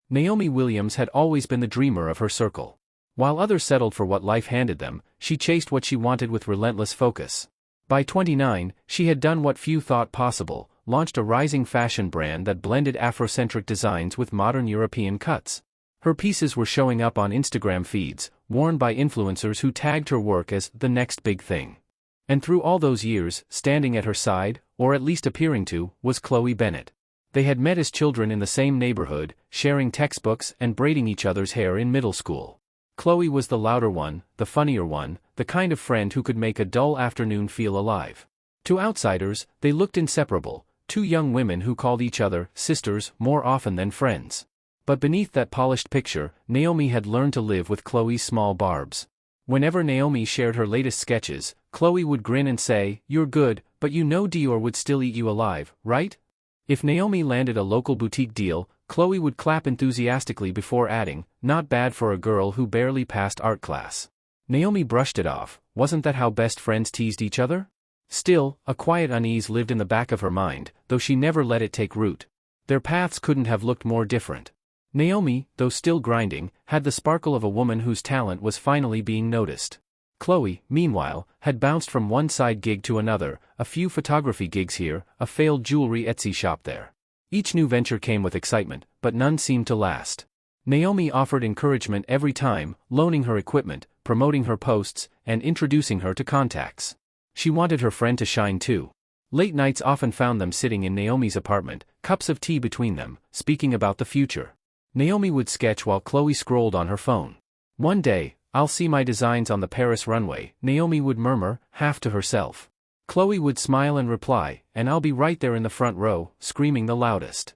Naomi Williams had always been the dreamer of her circle. While others settled for what life handed them, she chased what she wanted with relentless focus. By 29, she had done what few thought possible, launched a rising fashion brand that blended Afrocentric designs with modern European cuts. Her pieces were showing up on Instagram feeds, worn by influencers who tagged her work as the next big thing. And through all those years, standing at her side, or at least appearing to, was Chloe Bennett. They had met as children in the same neighborhood, sharing textbooks and braiding each other's hair in middle school. Chloe was the louder one, the funnier one, the kind of friend who could make a dull afternoon feel alive. To outsiders, they looked inseparable, two young women who called each other sisters more often than friends. But beneath that polished picture, Naomi had learned to live with Chloe's small barbs. Whenever Naomi shared her latest sketches, Chloe would grin and say, "You're good, but you know Dior would still eat you alive, right?" If Naomi landed a local boutique deal, Chloe would clap enthusiastically before adding, "Not bad for a girl who barely passed art class." Naomi brushed it off. Wasn't that how best friends teased each other? Still, a quiet unease lived in the back of her mind, though she never let it take root. Their paths couldn't have looked more different. Naomi, though still grinding, had the sparkle of a woman whose talent was finally being noticed. Chloe, meanwhile, had bounced from one side gig to another, a few photography gigs here, a failed jewelry Etsy shop there. Each new venture came with excitement, but none seemed to last. Naomi offered encouragement every time, loaning her equipment, promoting her posts, and introducing her to contacts. She wanted her friend to shine too. Late nights often found them sitting in Naomi's apartment, cups of tea between them, speaking about the future. Naomi would sketch while Chloe scrolled on her phone. One day, "I'll see my designs on the Paris runway," Naomi would murmur, half to herself. Chloe would smile and reply, "And I'll be right there in the front row, screaming the loudest."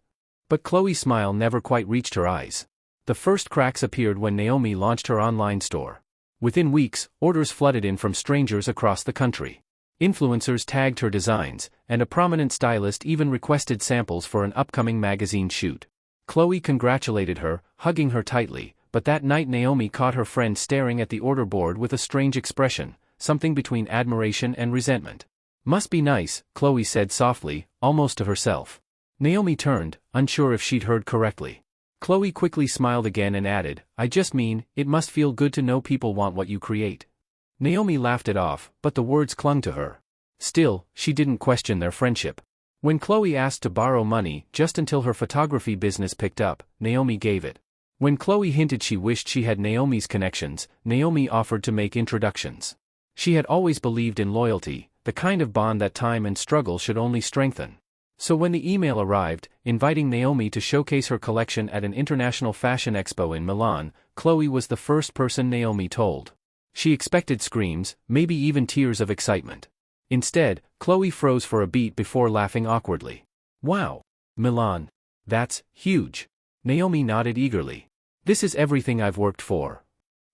But Chloe's smile never quite reached her eyes. The first cracks appeared when Naomi launched her online store. Within weeks, orders flooded in from strangers across the country. Influencers tagged her designs, and a prominent stylist even requested samples for an upcoming magazine shoot. Chloe congratulated her, hugging her tightly, but that night Naomi caught her friend staring at the order board with a strange expression, something between admiration and resentment. "Must be nice," Chloe said softly, almost to herself. Naomi turned, unsure if she'd heard correctly. Chloe quickly smiled again and added, "I just mean, it must feel good to know people want what you create." Naomi laughed it off, but the words clung to her. Still, she didn't question their friendship. When Chloe asked to borrow money just until her photography business picked up, Naomi gave it. When Chloe hinted she wished she had Naomi's connections, Naomi offered to make introductions. She had always believed in loyalty, the kind of bond that time and struggle should only strengthen. So when the email arrived, inviting Naomi to showcase her collection at an international fashion expo in Milan, Chloe was the first person Naomi told. She expected screams, maybe even tears of excitement. Instead, Chloe froze for a beat before laughing awkwardly. "Wow! Milan. That's huge." Naomi nodded eagerly. "This is everything I've worked for."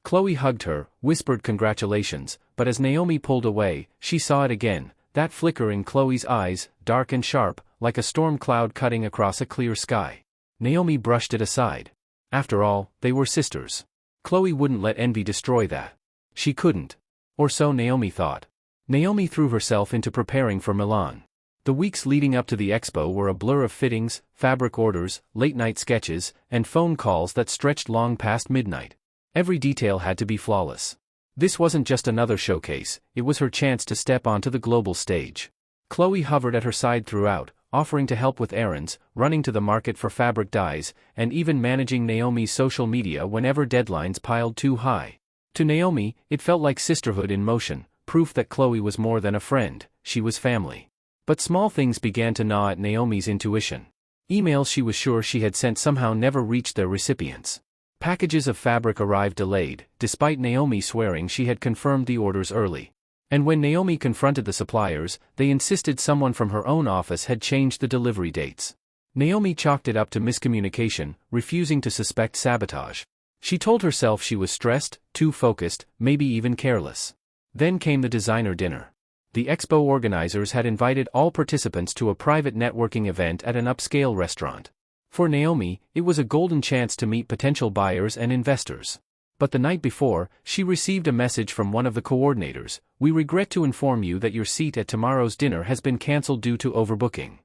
Chloe hugged her, whispered congratulations, but as Naomi pulled away, she saw it again, that flicker in Chloe's eyes, dark and sharp, like a storm cloud cutting across a clear sky. Naomi brushed it aside. After all, they were sisters. Chloe wouldn't let envy destroy that. She couldn't. Or so Naomi thought. Naomi threw herself into preparing for Milan. The weeks leading up to the expo were a blur of fittings, fabric orders, late-night sketches, and phone calls that stretched long past midnight. Every detail had to be flawless. This wasn't just another showcase, it was her chance to step onto the global stage. Chloe hovered at her side throughout, offering to help with errands, running to the market for fabric dyes, and even managing Naomi's social media whenever deadlines piled too high. To Naomi, it felt like sisterhood in motion, proof that Chloe was more than a friend, she was family. But small things began to gnaw at Naomi's intuition. Emails she was sure she had sent somehow never reached their recipients. Packages of fabric arrived delayed, despite Naomi swearing she had confirmed the orders early. And when Naomi confronted the suppliers, they insisted someone from her own office had changed the delivery dates. Naomi chalked it up to miscommunication, refusing to suspect sabotage. She told herself she was stressed, too focused, maybe even careless. Then came the designer dinner. The expo organizers had invited all participants to a private networking event at an upscale restaurant. For Naomi, it was a golden chance to meet potential buyers and investors. But the night before, she received a message from one of the coordinators: "We regret to inform you that your seat at tomorrow's dinner has been cancelled due to overbooking."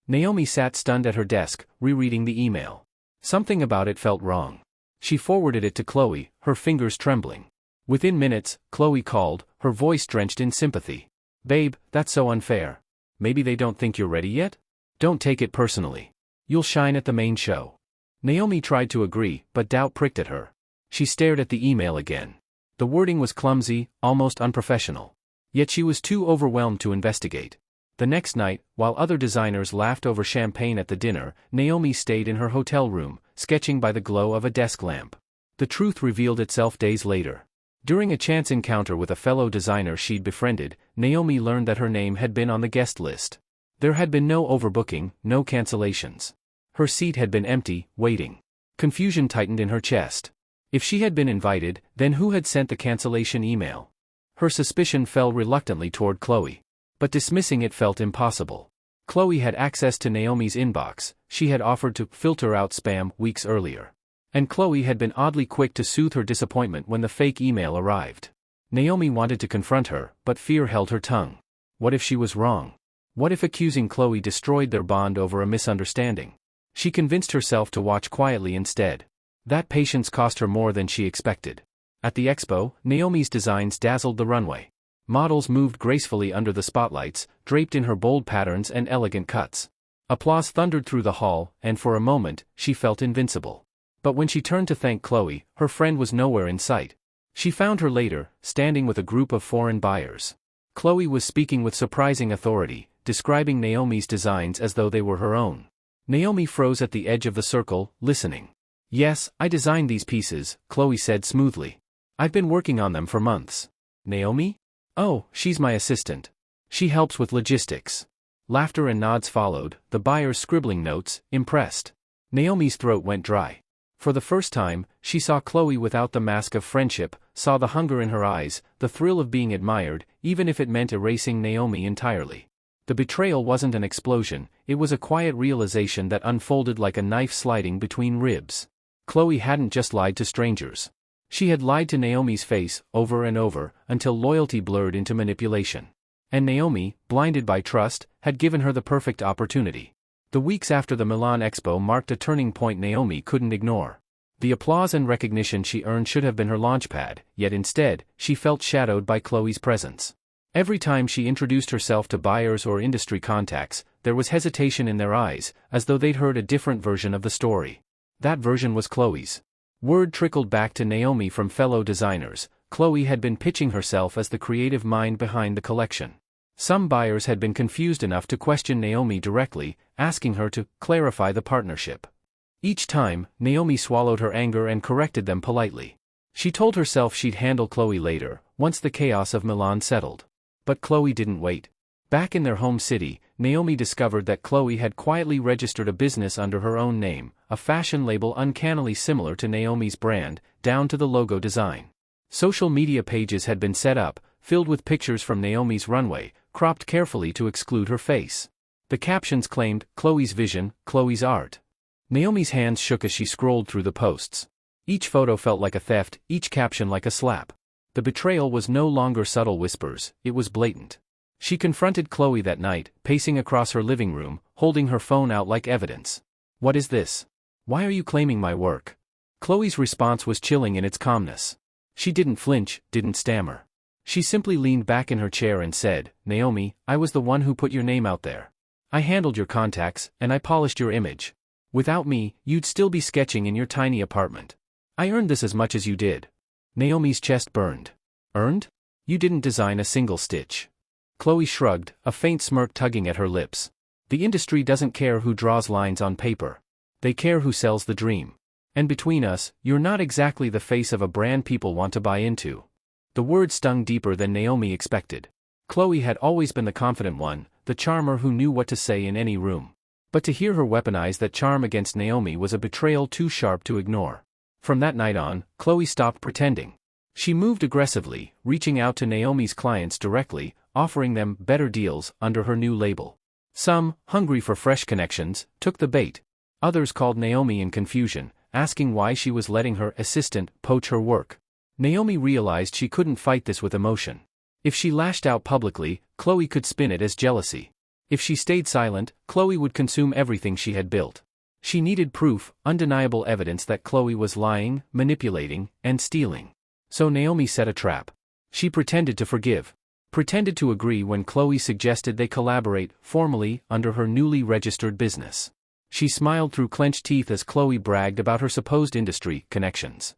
Naomi sat stunned at her desk, rereading the email. Something about it felt wrong. She forwarded it to Chloe, her fingers trembling. Within minutes, Chloe called, her voice drenched in sympathy. "Babe, that's so unfair. Maybe they don't think you're ready yet? Don't take it personally. You'll shine at the main show." Naomi tried to agree, but doubt pricked at her. She stared at the email again. The wording was clumsy, almost unprofessional. Yet she was too overwhelmed to investigate. The next night, while other designers laughed over champagne at the dinner, Naomi stayed in her hotel room, sketching by the glow of a desk lamp. The truth revealed itself days later. During a chance encounter with a fellow designer she'd befriended, Naomi learned that her name had been on the guest list. There had been no overbooking, no cancellations. Her seat had been empty, waiting. Confusion tightened in her chest. If she had been invited, then who had sent the cancellation email? Her suspicion fell reluctantly toward Chloe. But dismissing it felt impossible. Chloe had access to Naomi's inbox. She had offered to filter out spam weeks earlier. And Chloe had been oddly quick to soothe her disappointment when the fake email arrived. Naomi wanted to confront her, but fear held her tongue. What if she was wrong? What if accusing Chloe destroyed their bond over a misunderstanding? She convinced herself to watch quietly instead. That patience cost her more than she expected. At the expo, Naomi's designs dazzled the runway. Models moved gracefully under the spotlights, draped in her bold patterns and elegant cuts. Applause thundered through the hall, and for a moment, she felt invincible. But when she turned to thank Chloe, her friend was nowhere in sight. She found her later, standing with a group of foreign buyers. Chloe was speaking with surprising authority, describing Naomi's designs as though they were her own. Naomi froze at the edge of the circle, listening. "Yes, I designed these pieces," Chloe said smoothly. "I've been working on them for months." "Naomi? Oh, she's my assistant. She helps with logistics." Laughter and nods followed, the buyers scribbling notes, impressed. Naomi's throat went dry. For the first time, she saw Chloe without the mask of friendship, saw the hunger in her eyes, the thrill of being admired, even if it meant erasing Naomi entirely. The betrayal wasn't an explosion, it was a quiet realization that unfolded like a knife sliding between ribs. Chloe hadn't just lied to strangers. She had lied to Naomi's face, over and over, until loyalty blurred into manipulation. And Naomi, blinded by trust, had given her the perfect opportunity. The weeks after the Milan Expo marked a turning point Naomi couldn't ignore. The applause and recognition she earned should have been her launchpad, yet instead, she felt shadowed by Chloe's presence. Every time she introduced herself to buyers or industry contacts, there was hesitation in their eyes, as though they'd heard a different version of the story. That version was Chloe's. Word trickled back to Naomi from fellow designers. Chloe had been pitching herself as the creative mind behind the collection. Some buyers had been confused enough to question Naomi directly, asking her to clarify the partnership. Each time, Naomi swallowed her anger and corrected them politely. She told herself she'd handle Chloe later, once the chaos of Milan settled. But Chloe didn't wait. Back in their home city, Naomi discovered that Chloe had quietly registered a business under her own name, a fashion label uncannily similar to Naomi's brand, down to the logo design. Social media pages had been set up, filled with pictures from Naomi's runway, cropped carefully to exclude her face. The captions claimed, "Chloe's vision, Chloe's art." Naomi's hands shook as she scrolled through the posts. Each photo felt like a theft, each caption like a slap. The betrayal was no longer subtle whispers, it was blatant. She confronted Chloe that night, pacing across her living room, holding her phone out like evidence. "What is this? Why are you claiming my work?" Chloe's response was chilling in its calmness. She didn't flinch, didn't stammer. She simply leaned back in her chair and said, "Naomi, I was the one who put your name out there. I handled your contacts, and I polished your image. Without me, you'd still be sketching in your tiny apartment. I earned this as much as you did." Naomi's chest burned. "Earned? You didn't design a single stitch." Chloe shrugged, a faint smirk tugging at her lips. "The industry doesn't care who draws lines on paper. They care who sells the dream. And between us, you're not exactly the face of a brand people want to buy into." The words stung deeper than Naomi expected. Chloe had always been the confident one, the charmer who knew what to say in any room. But to hear her weaponize that charm against Naomi was a betrayal too sharp to ignore. From that night on, Chloe stopped pretending. She moved aggressively, reaching out to Naomi's clients directly, offering them better deals under her new label. Some, hungry for fresh connections, took the bait. Others called Naomi in confusion, asking why she was letting her assistant poach her work. Naomi realized she couldn't fight this with emotion. If she lashed out publicly, Chloe could spin it as jealousy. If she stayed silent, Chloe would consume everything she had built. She needed proof, undeniable evidence that Chloe was lying, manipulating, and stealing. So Naomi set a trap. She pretended to forgive. Pretended to agree when Chloe suggested they collaborate, formally, under her newly registered business. She smiled through clenched teeth as Chloe bragged about her supposed industry connections.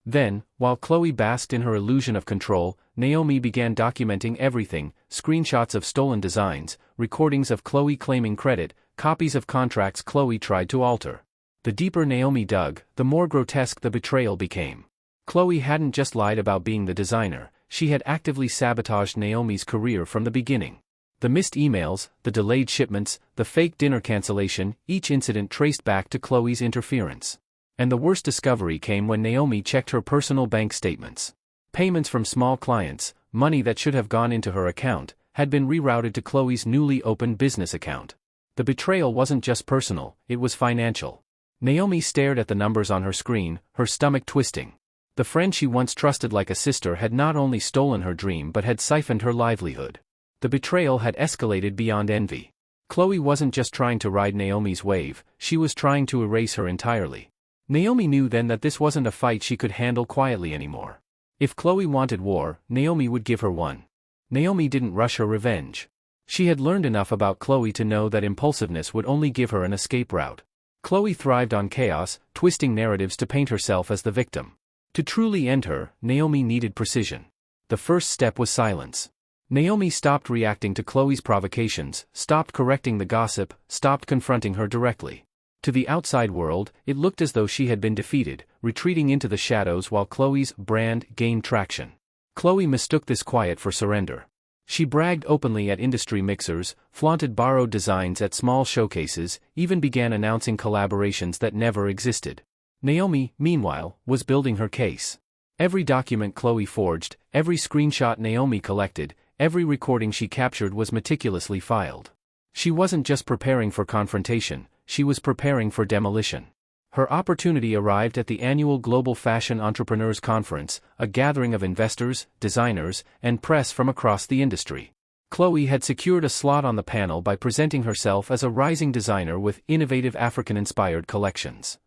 Then, while Chloe basked in her illusion of control, Naomi began documenting everything: screenshots of stolen designs, recordings of Chloe claiming credit, copies of contracts Chloe tried to alter. The deeper Naomi dug, the more grotesque the betrayal became. Chloe hadn't just lied about being the designer, she had actively sabotaged Naomi's career from the beginning. The missed emails, the delayed shipments, the fake dinner cancellation, each incident traced back to Chloe's interference. And the worst discovery came when Naomi checked her personal bank statements. Payments from small clients, money that should have gone into her account, had been rerouted to Chloe's newly opened business account. The betrayal wasn't just personal, it was financial. Naomi stared at the numbers on her screen, her stomach twisting. The friend she once trusted like a sister had not only stolen her dream but had siphoned her livelihood. The betrayal had escalated beyond envy. Chloe wasn't just trying to ride Naomi's wave, she was trying to erase her entirely. Naomi knew then that this wasn't a fight she could handle quietly anymore. If Chloe wanted war, Naomi would give her one. Naomi didn't rush her revenge. She had learned enough about Chloe to know that impulsiveness would only give her an escape route. Chloe thrived on chaos, twisting narratives to paint herself as the victim. To truly end her, Naomi needed precision. The first step was silence. Naomi stopped reacting to Chloe's provocations, stopped correcting the gossip, stopped confronting her directly. To the outside world, it looked as though she had been defeated, retreating into the shadows while Chloe's brand gained traction. Chloe mistook this quiet for surrender. She bragged openly at industry mixers, flaunted borrowed designs at small showcases, even began announcing collaborations that never existed. Naomi, meanwhile, was building her case. Every document Chloe forged, every screenshot Naomi collected, every recording she captured was meticulously filed. She wasn't just preparing for confrontation, she was preparing for demolition. Her opportunity arrived at the annual Global Fashion Entrepreneurs Conference, a gathering of investors, designers, and press from across the industry. Chloe had secured a slot on the panel by presenting herself as a rising designer with innovative African-inspired collections.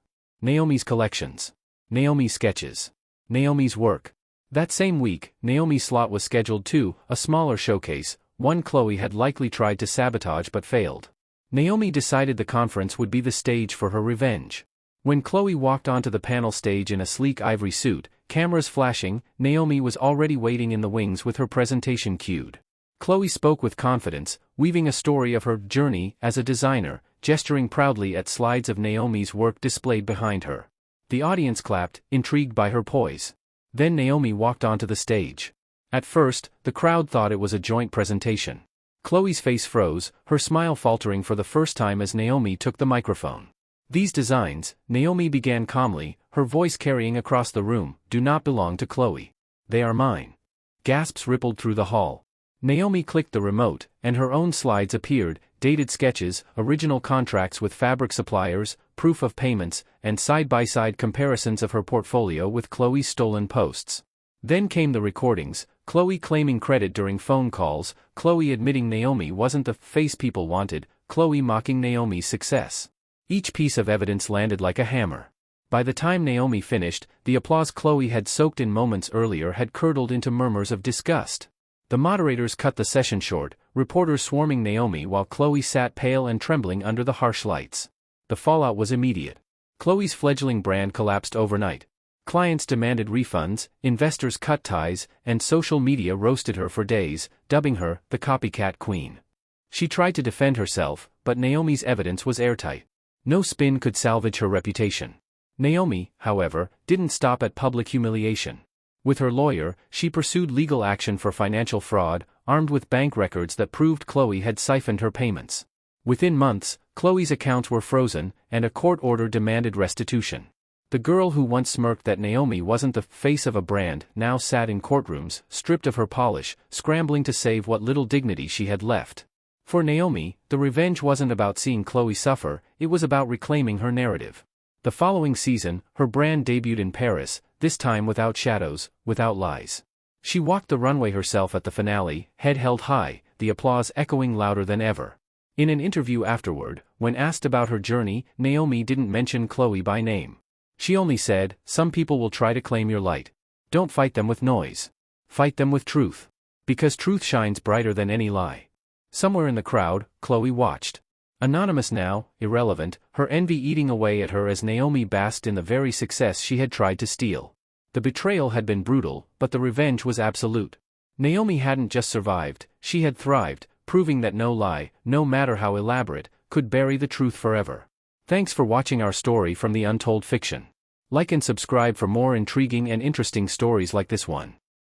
Naomi's collections. Naomi's sketches. Naomi's work. That same week, Naomi's slot was scheduled too, a smaller showcase, one Chloe had likely tried to sabotage but failed. Naomi decided the conference would be the stage for her revenge. When Chloe walked onto the panel stage in a sleek ivory suit, cameras flashing, Naomi was already waiting in the wings with her presentation cued. Chloe spoke with confidence, weaving a story of her journey as a designer, gesturing proudly at slides of Naomi's work displayed behind her. The audience clapped, intrigued by her poise. Then Naomi walked onto the stage. At first, the crowd thought it was a joint presentation. Chloe's face froze, her smile faltering for the first time as Naomi took the microphone. These designs, Naomi began calmly, her voice carrying across the room, do not belong to Chloe. They are mine. Gasps rippled through the hall. Naomi clicked the remote, and her own slides appeared, dated sketches, original contracts with fabric suppliers, proof of payments, and side-by-side comparisons of her portfolio with Chloe's stolen posts. Then came the recordings, Chloe claiming credit during phone calls, Chloe admitting Naomi wasn't the face people wanted, Chloe mocking Naomi's success. Each piece of evidence landed like a hammer. By the time Naomi finished, the applause Chloe had soaked in moments earlier had curdled into murmurs of disgust. The moderators cut the session short, reporters swarming Naomi while Chloe sat pale and trembling under the harsh lights. The fallout was immediate. Chloe's fledgling brand collapsed overnight. Clients demanded refunds, investors cut ties, and social media roasted her for days, dubbing her the copycat queen. She tried to defend herself, but Naomi's evidence was airtight. No spin could salvage her reputation. Naomi, however, didn't stop at public humiliation. With her lawyer, she pursued legal action for financial fraud, armed with bank records that proved Chloe had siphoned her payments. Within months, Chloe's accounts were frozen, and a court order demanded restitution. The girl who once smirked that Naomi wasn't the face of a brand now sat in courtrooms, stripped of her polish, scrambling to save what little dignity she had left. For Naomi, the revenge wasn't about seeing Chloe suffer, it was about reclaiming her narrative. The following season, her brand debuted in Paris, this time without shadows, without lies. She walked the runway herself at the finale, head held high, the applause echoing louder than ever. In an interview afterward, when asked about her journey, Naomi didn't mention Chloe by name. She only said, "Some people will try to claim your light. Don't fight them with noise. Fight them with truth. Because truth shines brighter than any lie." Somewhere in the crowd, Chloe watched. Anonymous now, irrelevant, her envy eating away at her as Naomi basked in the very success she had tried to steal. The betrayal had been brutal, but the revenge was absolute. Naomi hadn't just survived, she had thrived, proving that no lie, no matter how elaborate, could bury the truth forever. Thanks for watching our story from the Untold Fiction. Like and subscribe for more intriguing and interesting stories like this one.